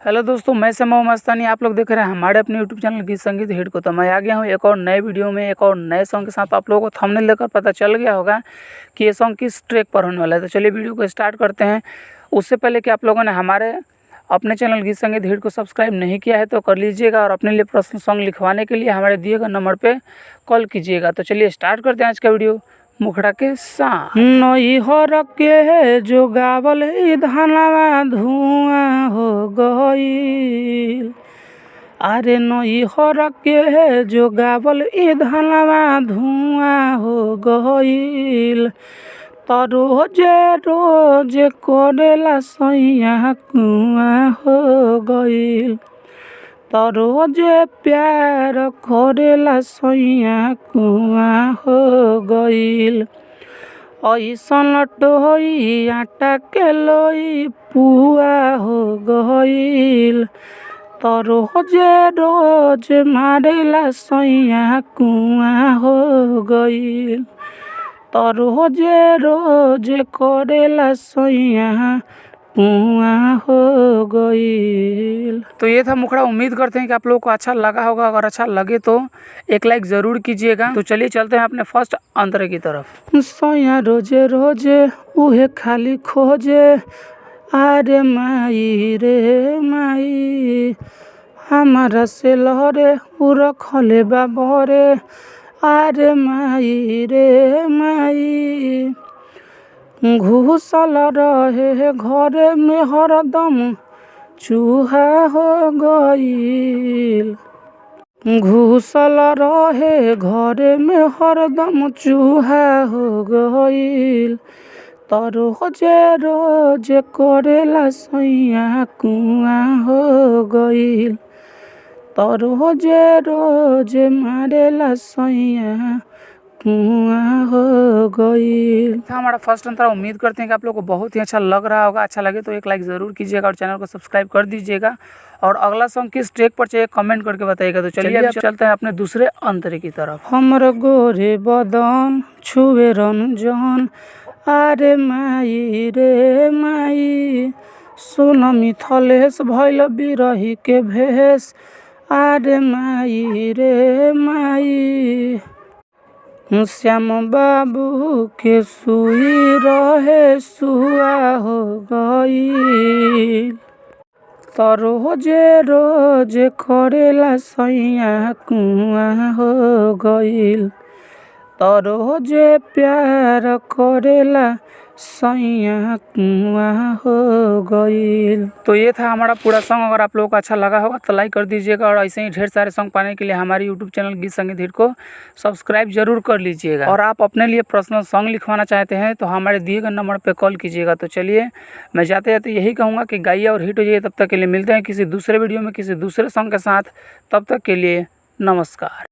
Hello दोस्तों, मैं समय मस्तानी। आप लोग देख रहे हैं हमारे अपने यूट्यूब चैनल गीत संगीत हिट को। तो मैं आ गया हूँ एक और नए वीडियो में, एक और नए सॉन्ग के साथ। आप लोगों को थंबनेल देखकर पता चल गया होगा कि ये सॉन्ग किस ट्रैक पर होने वाला है। तो चलिए वीडियो को स्टार्ट करते हैं। उससे पहले कि आप लोगों ने हमारे अपने चैनल गीत संगीत हिट को सब्सक्राइब नहीं किया है तो कर लीजिएगा, और अपने लिए पर्सनल सॉन्ग लिखवाने के लिए हमारे दिए गए नंबर पर कॉल कीजिएगा। तो चलिए स्टार्ट करते हैं आज का वीडियो मुखड़ा के साथ। नैहर के जो गावल धनवा धुआं हो गईल, अरे नैहर के जो गावल धनवा धुआं हो गईल। तो रोजे रोजे करेला सैया कुआं हो गईल। तो रोजे प्यार करेला सैया कुआं हो गईल। ऐसन टोई आटा के लोई पुआ हो गईल। तो रोजे रोज मारेला सैया कुआं हो गईल। तो रोजे रोज करेला सैया कुआं हो गईल। तो ये था मुखड़ा। उम्मीद करते हैं कि आप लोगों को अच्छा लगा होगा। अगर अच्छा लगे तो एक लाइक ज़रूर कीजिएगा। तो चलिए चलते हैं अपने फर्स्ट अंतरे की तरफ। सैया रोजे रोजे उहे खाली खोजे, अरे माई रे माई हमारा से लहरे उ रखले बाबरे, अरे माई रे माई घुसल रहे घरे में हरदम चूहा हो गईल। घुसल रहे घरे में हरदम चूहा हो गईल। तो रोजे रोजे करेला सैया कुआं हो गईल। तो रोजे रोजे मारेला सैया कुआं हो गईल। हमारा फर्स्ट अंतरा। उम्मीद करते हैं कि आप लोगों को बहुत ही अच्छा लग रहा होगा। अच्छा लगे तो एक लाइक ज़रूर कीजिएगा और चैनल को सब्सक्राइब कर दीजिएगा। और अगला सॉन्ग किस ट्रैक पर चाहिए कमेंट करके बताइएगा। तो चलिए अब चलते हैं अपने दूसरे अंतरे की तरफ। हमर गोरे बदन छुए रंजन, अरे माई रे माई सुन मिथलेश भइल बिरही के भेष, अरे माई रे माई श्याम बाबू के सुई रहे सुआ हो गईल। तो रोजे रोजे करेला सैया कुआं हो गईल। तो रोजे प्यार करेला सैया कुआं हो गईल। तो ये था हमारा पूरा सॉन्ग। अगर आप लोगों को अच्छा लगा होगा तो लाइक कर दीजिएगा, और ऐसे ही ढेर सारे सॉन्ग पाने के लिए हमारे यूट्यूब चैनल गीत संगीत हिट को सब्सक्राइब जरूर कर लीजिएगा। और आप अपने लिए पर्सनल सॉन्ग लिखवाना चाहते हैं तो हमारे दिए गए नंबर पर कॉल कीजिएगा। तो चलिए मैं जाते जाते यही कहूँगा कि गाइए और हिट हो जाइए। तब तक के लिए मिलते हैं किसी दूसरे वीडियो में किसी दूसरे सॉन्ग के साथ। तब तक के लिए नमस्कार।